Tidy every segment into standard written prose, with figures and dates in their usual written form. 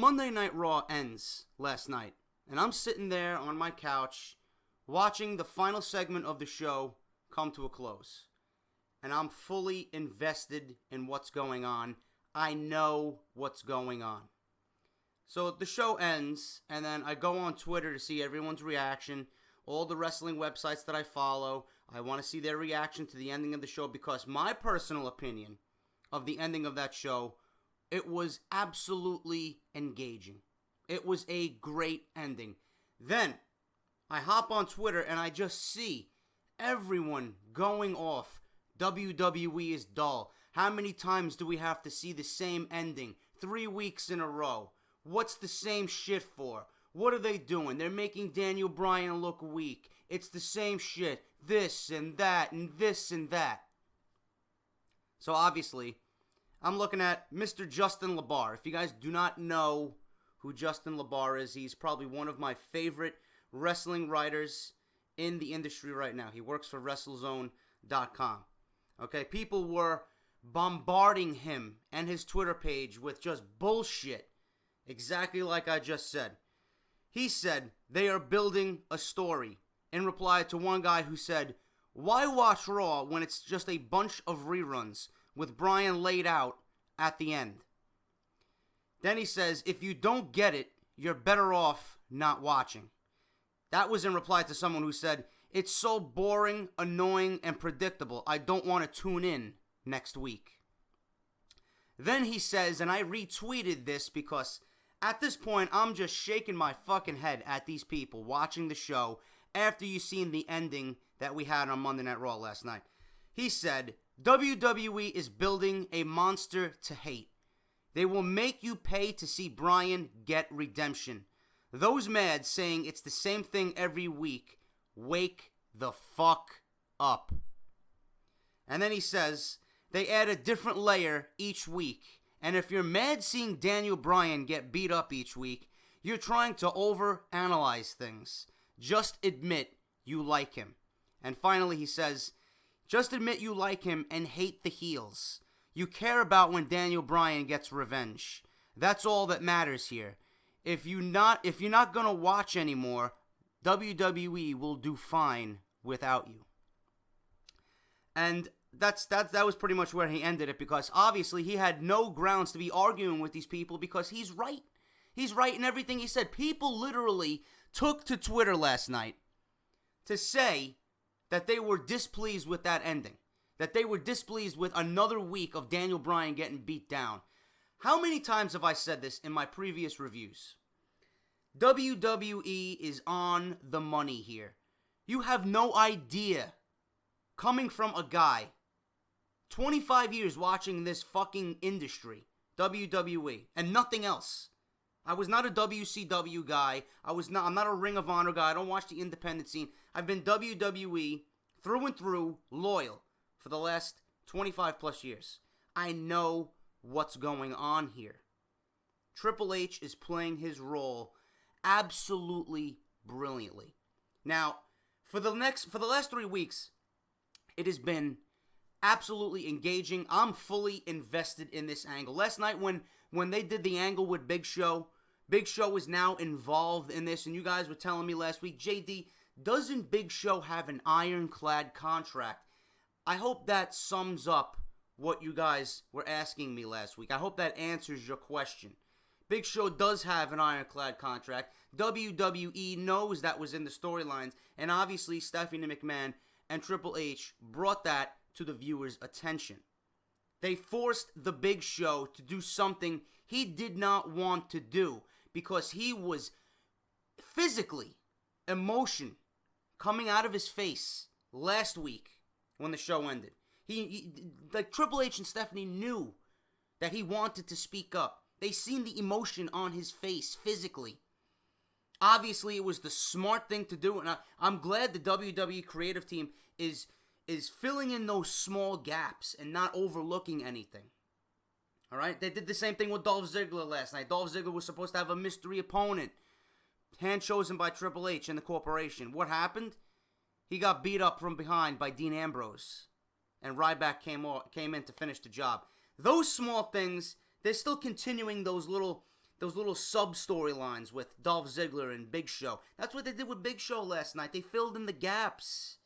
Monday Night Raw ends last night, and I'm sitting there on my couch watching the final segment of the show come to a close. And I'm fully invested in what's going on. I know what's going on. So the show ends, and then I go on Twitter to see everyone's reaction. All the wrestling websites that I follow, I want to see their reaction to the ending of the show, because my personal opinion of the ending of that show, it was absolutely engaging. It was a great ending. Then I hop on Twitter and I just see everyone going off. WWE is dull. How many times do we have to see the same ending? 3 weeks in a row. What's the same shit for? What are they doing? They're making Daniel Bryan look weak. It's the same shit. This and that and this and that. So obviously, I'm looking at Mr. Justin LaBar. If you guys do not know who Justin LaBar is, he's probably one of my favorite wrestling writers in the industry right now. He works for WrestleZone.com. Okay, people were bombarding him and his Twitter page with just bullshit. Exactly like I just said. He said they are building a story in reply to one guy who said, "Why watch Raw when it's just a bunch of reruns with Bryan laid out at the end?" Then he says, "If you don't get it, you're better off not watching." That was in reply to someone who said, "It's so boring, annoying, and predictable. I don't want to tune in next week." Then he says, and I retweeted this because at this point, I'm just shaking my fucking head at these people watching the show after you've seen the ending that we had on Monday Night Raw last night. He said, "WWE is building a monster to hate. They will make you pay to see Bryan get redemption. Those mad saying it's the same thing every week, wake the fuck up." And then he says, "They add a different layer each week. And if you're mad seeing Daniel Bryan get beat up each week, you're trying to overanalyze things. Just admit you like him." And finally he says, "Just admit you like him and hate the heels. You care about when Daniel Bryan gets revenge. That's all that matters here. If you're not gonna watch anymore, WWE will do fine without you." And that was pretty much where he ended it, because obviously he had no grounds to be arguing with these people, because he's right. He's right in everything he said. People literally took to Twitter last night to say that they were displeased with that ending. That they were displeased with another week of Daniel Bryan getting beat down. How many times have I said this in my previous reviews? WWE is on the money here. You have no idea, coming from a guy 25 years watching this fucking industry, WWE, and nothing else. I was not a WCW guy. I'm not a Ring of Honor guy. I don't watch the independent scene. I've been WWE through and through, loyal for the last 25 plus years. I know what's going on here. Triple H is playing his role absolutely brilliantly. Now, for the last 3 weeks, it has been absolutely engaging. I'm fully invested in this angle. Last night when they did the angle with Big Show is now involved in this, and you guys were telling me last week, JD, doesn't Big Show have an ironclad contract? I hope that sums up what you guys were asking me last week. I hope that answers your question. Big Show does have an ironclad contract. WWE knows that was in the storylines, and obviously Stephanie McMahon and Triple H brought that to the viewers' attention. They forced the Big Show to do something he did not want to do, because he was physically, emotion coming out of his face last week when the show ended. Like Triple H and Stephanie knew that he wanted to speak up. They seen the emotion on his face physically. Obviously, it was the smart thing to do, and I'm glad the WWE creative team is filling in those small gaps and not overlooking anything. All right? They did the same thing with Dolph Ziggler last night. Dolph Ziggler was supposed to have a mystery opponent, hand chosen by Triple H and the corporation. What happened? He got beat up from behind by Dean Ambrose, and Ryback came in to finish the job. Those small things, they're still continuing those little those little sub-storylines with Dolph Ziggler and Big Show. That's what they did with Big Show last night. They filled in the gaps.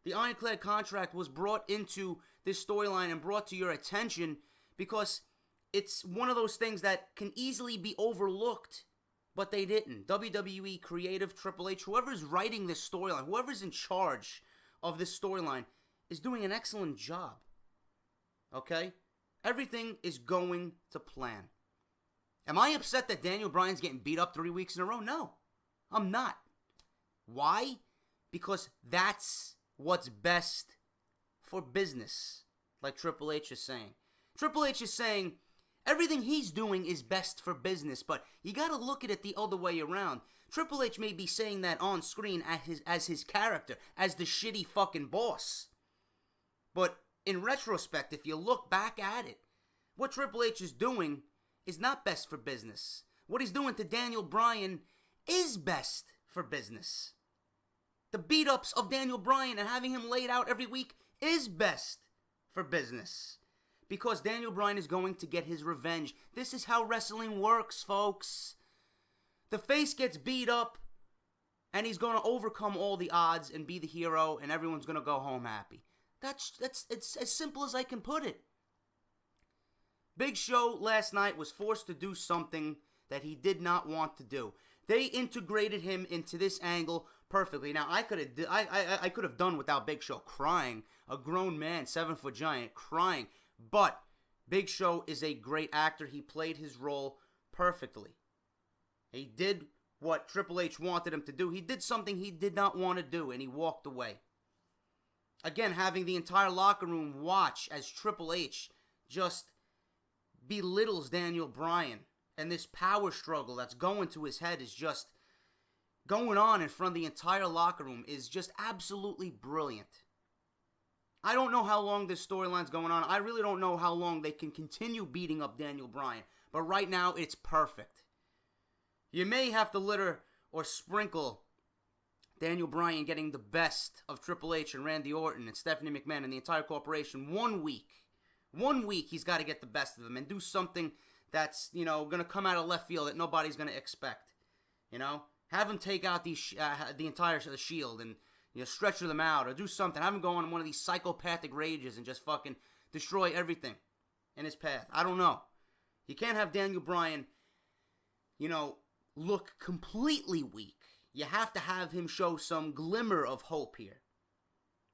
The Ironclad contract was brought into this storyline and brought to your attention because it's one of those things that can easily be overlooked, but they didn't. WWE creative, Triple H, whoever's writing this storyline, whoever's in charge of this storyline is doing an excellent job. Okay? Everything is going to plan. Am I upset that Daniel Bryan's getting beat up 3 weeks in a row? No, I'm not. Why? Because that's what's best for business, like Triple H is saying. Triple H is saying everything he's doing is best for business, but you gotta look at it the other way around. Triple H may be saying that on screen as his character, as the shitty fucking boss. But in retrospect, if you look back at it, what Triple H is doing is not best for business. What he's doing to Daniel Bryan is best for business. The beat-ups of Daniel Bryan and having him laid out every week is best for business. Because Daniel Bryan is going to get his revenge. This is how wrestling works, folks. The face gets beat up, and he's going to overcome all the odds and be the hero, and everyone's going to go home happy. It's as simple as I can put it. Big Show last night was forced to do something that he did not want to do. They integrated him into this angle perfectly. Now, I could have done without Big Show crying, a grown man, 7-foot giant, crying. But Big Show is a great actor. He played his role perfectly. He did what Triple H wanted him to do. He did something he did not want to do, and he walked away. Again, having the entire locker room watch as Triple H just belittles Daniel Bryan, and this power struggle that's going to his head is just going on in front of the entire locker room is just absolutely brilliant. I don't know how long this storyline's going on. I really don't know how long they can continue beating up Daniel Bryan, but right now it's perfect. You may have to litter or sprinkle Daniel Bryan getting the best of Triple H and Randy Orton and Stephanie McMahon and the entire corporation 1 week. 1 week he's got to get the best of them and do something that's, going to come out of left field that nobody's going to expect. Have him take out the entire Shield and stretcher them out or do something. Have him go on one of these psychopathic rages and just fucking destroy everything in his path. I don't know. You can't have Daniel Bryan, look completely weak. You have to have him show some glimmer of hope here.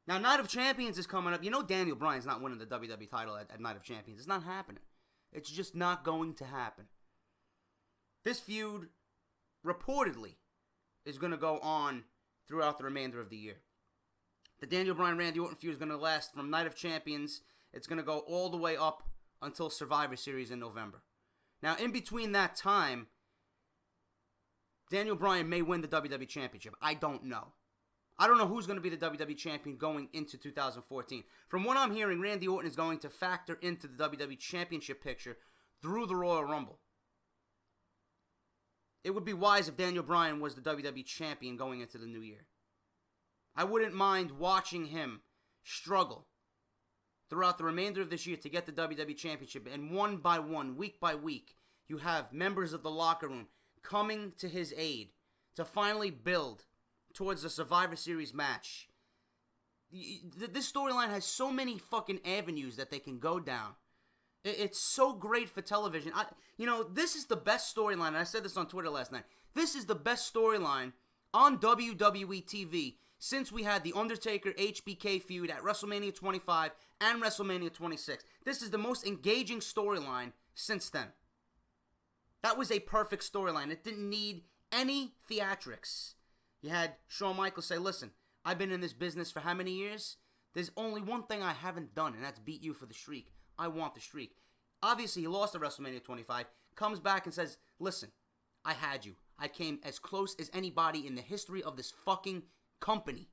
Now, Night of Champions is coming up. Daniel Bryan's not winning the WWE title at Night of Champions. It's not happening. It's just not going to happen. This feud, reportedly, is going to go on throughout the remainder of the year. The Daniel Bryan-Randy Orton feud is going to last from Night of Champions. It's going to go all the way up until Survivor Series in November. Now, in between that time, Daniel Bryan may win the WWE Championship. I don't know. I don't know who's going to be the WWE Champion going into 2014. From what I'm hearing, Randy Orton is going to factor into the WWE Championship picture through the Royal Rumble. It would be wise if Daniel Bryan was the WWE Champion going into the new year. I wouldn't mind watching him struggle throughout the remainder of this year to get the WWE Championship. And one by one, week by week, you have members of the locker room coming to his aid to finally build towards the Survivor Series match. This storyline has so many fucking avenues that they can go down. It's so great for television. This is the best storyline, and I said this on Twitter last night. This is the best storyline on WWE TV since we had the Undertaker HBK feud at WrestleMania 25 and WrestleMania 26. This is the most engaging storyline since then. That was a perfect storyline. It didn't need any theatrics. You had Shawn Michaels say, listen, I've been in this business for how many years? There's only one thing I haven't done, and that's beat you for the streak. I want the streak. Obviously, he lost at WrestleMania 25, comes back and says, listen, I had you. I came as close as anybody in the history of this fucking company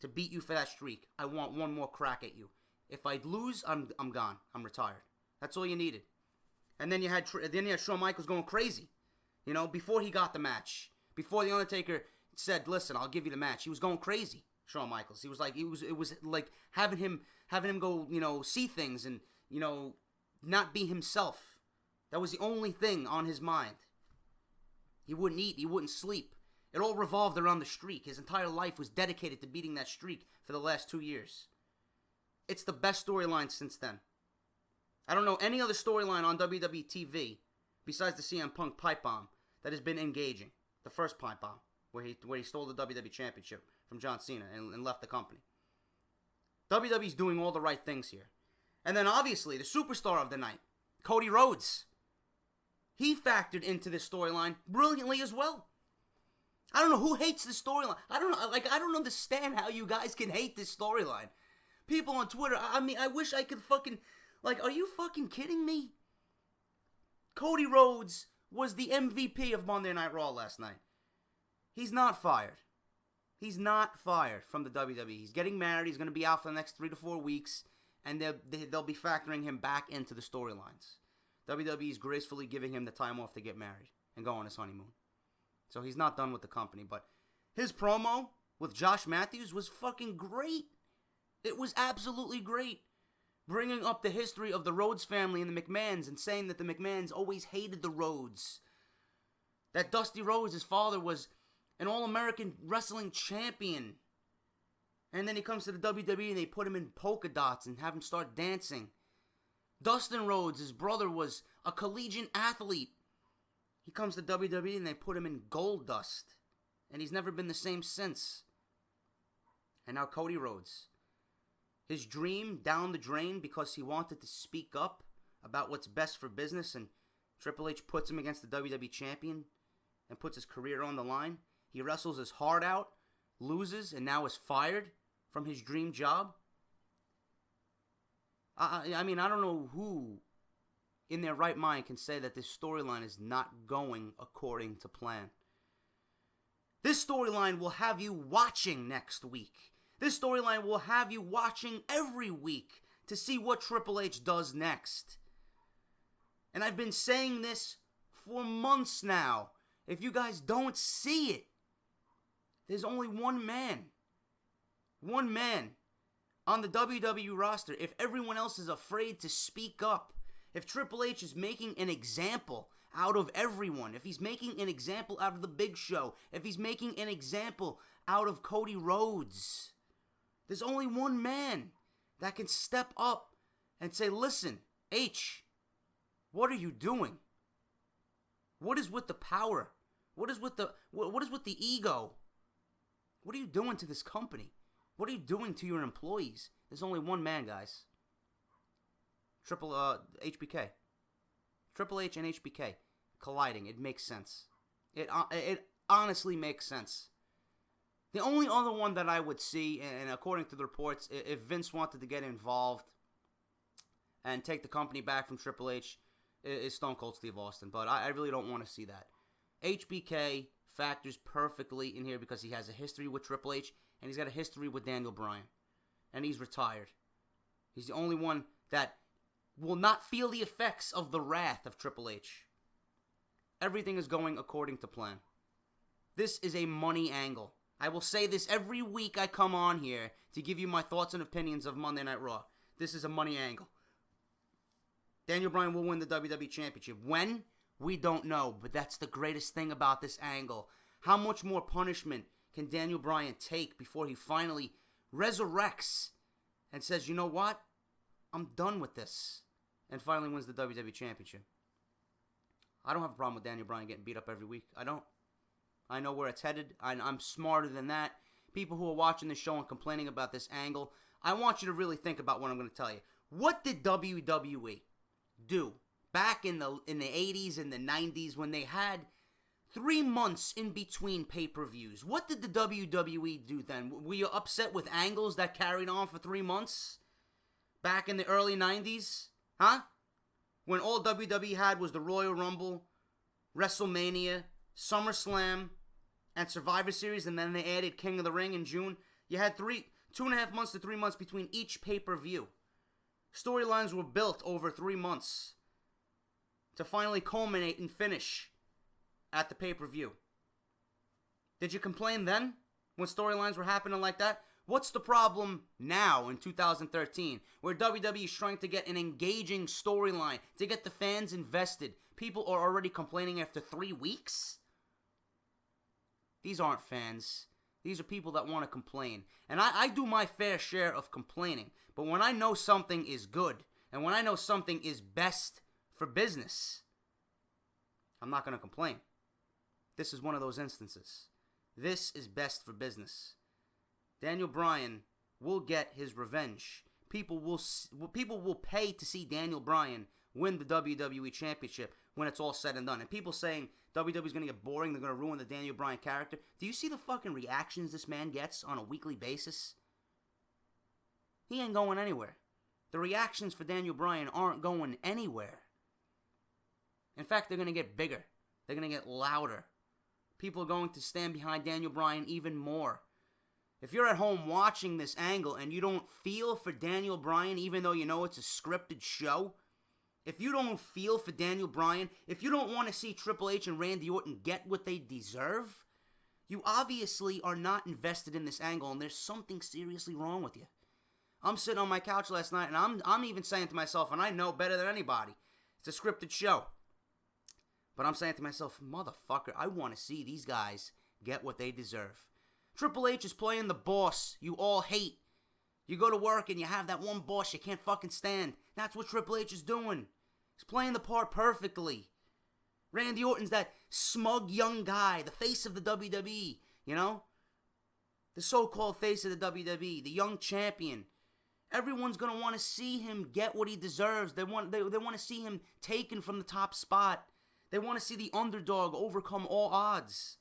to beat you for that streak. I want one more crack at you. If I lose, I'm gone. I'm retired. That's all you needed. And then you had Shawn Michaels going crazy, before he got the match. Before The Undertaker said, listen, I'll give you the match. He was going crazy, Shawn Michaels. He was like, it was like having him go, see things and, not be himself. That was the only thing on his mind. He wouldn't eat, he wouldn't sleep. It all revolved around the streak. His entire life was dedicated to beating that streak for the last 2 years. It's the best storyline since then. I don't know any other storyline on WWE TV besides the CM Punk pipe bomb that has been engaging. The first pipe bomb, where he stole the WWE Championship from John Cena and left the company. WWE's doing all the right things here. And then obviously, the superstar of the night, Cody Rhodes. He factored into this storyline brilliantly as well. I don't know who hates this storyline. I don't understand how you guys can hate this storyline. People on Twitter, I wish I could fucking... are you fucking kidding me? Cody Rhodes was the MVP of Monday Night Raw last night. He's not fired. He's not fired from the WWE. He's getting married. He's going to be out for the next 3 to 4 weeks. And they'll be factoring him back into the storylines. WWE is gracefully giving him the time off to get married and go on his honeymoon. So he's not done with the company. But his promo with Josh Matthews was fucking great. It was absolutely great. Bringing up the history of the Rhodes family and the McMahons and saying that the McMahons always hated the Rhodes. That Dusty Rhodes, his father, was an All-American wrestling champion. And then he comes to the WWE and they put him in polka dots and have him start dancing. Dustin Rhodes, his brother, was a collegiate athlete. He comes to WWE and they put him in gold dust. And he's never been the same since. And now Cody Rhodes. His dream down the drain because he wanted to speak up about what's best for business, and Triple H puts him against the WWE champion and puts his career on the line. He wrestles his heart out, loses, and now is fired from his dream job. I don't know who in their right mind can say that this storyline is not going according to plan. This storyline will have you watching next week. This storyline will have you watching every week to see what Triple H does next. And I've been saying this for months now. If you guys don't see it, there's only one man on the WWE roster. If everyone else is afraid to speak up, if Triple H is making an example out of everyone, if he's making an example out of the Big Show, if he's making an example out of Cody Rhodes, there's only one man that can step up and say, listen, H, what are you doing? What is with the power? What is with the ego? What are you doing to this company? What are you doing to your employees? There's only one man, guys. HBK. Triple H and HBK colliding. It makes sense. It honestly makes sense. The only other one that I would see, and according to the reports, if Vince wanted to get involved and take the company back from Triple H, is Stone Cold Steve Austin. But I really don't want to see that. HBK factors perfectly in here because he has a history with Triple H, and he's got a history with Daniel Bryan. And he's retired. He's the only one that will not feel the effects of the wrath of Triple H. Everything is going according to plan. This is a money angle. I will say this every week I come on here to give you my thoughts and opinions of Monday Night Raw. This is a money angle. Daniel Bryan will win the WWE Championship. When? We don't know, but that's the greatest thing about this angle. How much more punishment can Daniel Bryan take before he finally resurrects and says, you know what? I'm done with this. And finally wins the WWE Championship. I don't have a problem with Daniel Bryan getting beat up every week. I don't. I know where it's headed. I'm smarter than that. People who are watching this show and complaining about this angle, I want you to really think about what I'm going to tell you. What did WWE do back in the 80s and the 90s when they had 3 months in between pay-per-views? What did the WWE do then? Were you upset with angles that carried on for 3 months back in the early 90s? Huh? When all WWE had was the Royal Rumble, WrestleMania, SummerSlam, and Survivor Series, and then they added King of the Ring in June. You had 2.5 months to 3 months between each pay-per-view. Storylines were built over 3 months to finally culminate and finish at the pay-per-view. Did you complain then when storylines were happening like that? What's the problem now in 2013 where WWE is trying to get an engaging storyline to get the fans invested? People are already complaining after 3 weeks? These aren't fans. These are people that want to complain. And I do my fair share of complaining. But when I know something is good, and when I know something is best for business, I'm not going to complain. This is one of those instances. This is best for business. Daniel Bryan will get his revenge. People will pay to see Daniel Bryan win the WWE Championship when it's all said and done. And people saying WWE is going to get boring, they're going to ruin the Daniel Bryan character. Do you see the fucking reactions this man gets on a weekly basis? He ain't going anywhere. The reactions for Daniel Bryan aren't going anywhere. In fact, they're going to get bigger. They're going to get louder. People are going to stand behind Daniel Bryan even more. If you're at home watching this angle and you don't feel for Daniel Bryan, even though you know it's a scripted show, if you don't feel for Daniel Bryan, if you don't want to see Triple H and Randy Orton get what they deserve, you obviously are not invested in this angle, and there's something seriously wrong with you. I'm sitting on my couch last night, and I'm even saying to myself, and I know better than anybody, it's a scripted show. But I'm saying to myself, motherfucker, I want to see these guys get what they deserve. Triple H is playing the boss you all hate. You go to work and you have that one boss you can't fucking stand. That's what Triple H is doing. He's playing the part perfectly. Randy Orton's that smug young guy, the face of the WWE, you know? The so-called face of the WWE, the young champion. Everyone's going to want to see him get what he deserves. They want to see him taken from the top spot. They want to see the underdog overcome all odds.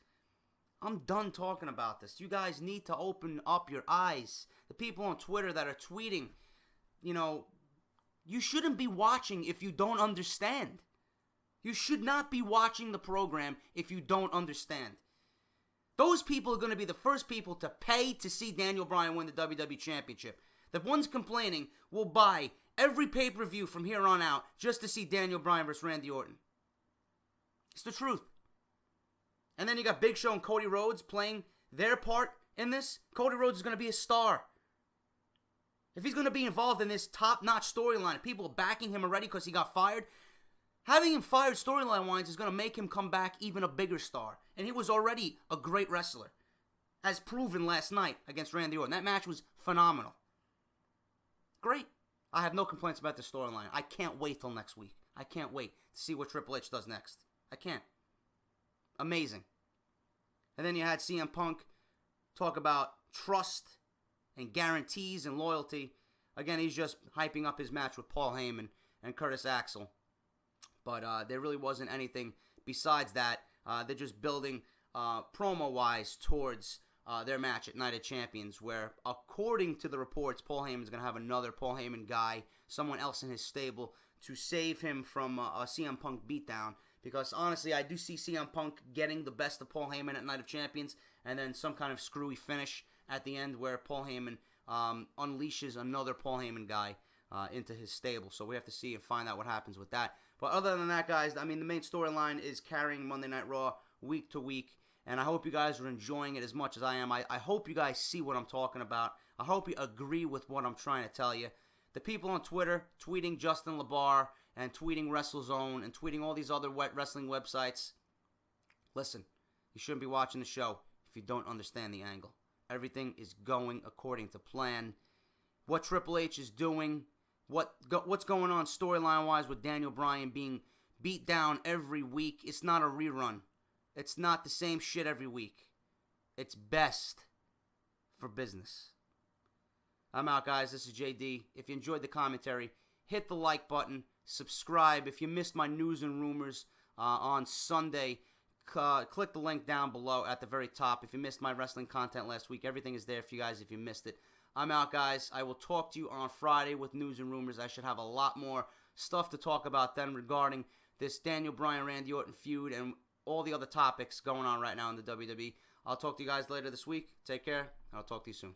I'm done talking about this. You guys need to open up your eyes. The people on Twitter that are tweeting, you shouldn't be watching if you don't understand. You should not be watching the program if you don't understand. Those people are going to be the first people to pay to see Daniel Bryan win the WWE Championship. The ones complaining will buy every pay-per-view from here on out just to see Daniel Bryan versus Randy Orton. It's the truth. And then you got Big Show and Cody Rhodes playing their part in this. Cody Rhodes is going to be a star. If he's going to be involved in this top-notch storyline, people are backing him already because he got fired, having him fired storyline-wise is going to make him come back even a bigger star. And he was already a great wrestler, as proven last night against Randy Orton. That match was phenomenal. Great. I have no complaints about the storyline. I can't wait till next week. I can't wait to see what Triple H does next. I can't. Amazing. And then you had CM Punk talk about trust and guarantees and loyalty. Again, he's just hyping up his match with Paul Heyman and Curtis Axel. But there really wasn't anything besides that. They're just building promo-wise towards their match at Night of Champions, where, according to the reports, Paul Heyman's going to have another Paul Heyman guy, someone else in his stable, to save him from a CM Punk beatdown. Because, honestly, I do see CM Punk getting the best of Paul Heyman at Night of Champions, and then some kind of screwy finish at the end where Paul Heyman unleashes another Paul Heyman guy into his stable. So we have to see and find out what happens with that. But other than that, guys, the main storyline is carrying Monday Night Raw week to week, and I hope you guys are enjoying it as much as I am. I hope you guys see what I'm talking about. I hope you agree with what I'm trying to tell you. The people on Twitter tweeting Justin LaBar and tweeting WrestleZone and tweeting all these other wrestling websites, listen, you shouldn't be watching the show if you don't understand the angle. Everything is going according to plan. What Triple H is doing, what's going on storyline-wise with Daniel Bryan being beat down every week, it's not a rerun. It's not the same shit every week. It's best for business. I'm out, guys. This is JD. If you enjoyed the commentary, hit the like button. Subscribe. If you missed my news and rumors on Sunday, click the link down below at the very top. If you missed my wrestling content last week, everything is there for you guys if you missed it. I'm out, guys. I will talk to you on Friday with news and rumors. I should have a lot more stuff to talk about then regarding this Daniel Bryan-Randy Orton feud and all the other topics going on right now in the WWE. I'll talk to you guys later this week. Take care, and I'll talk to you soon.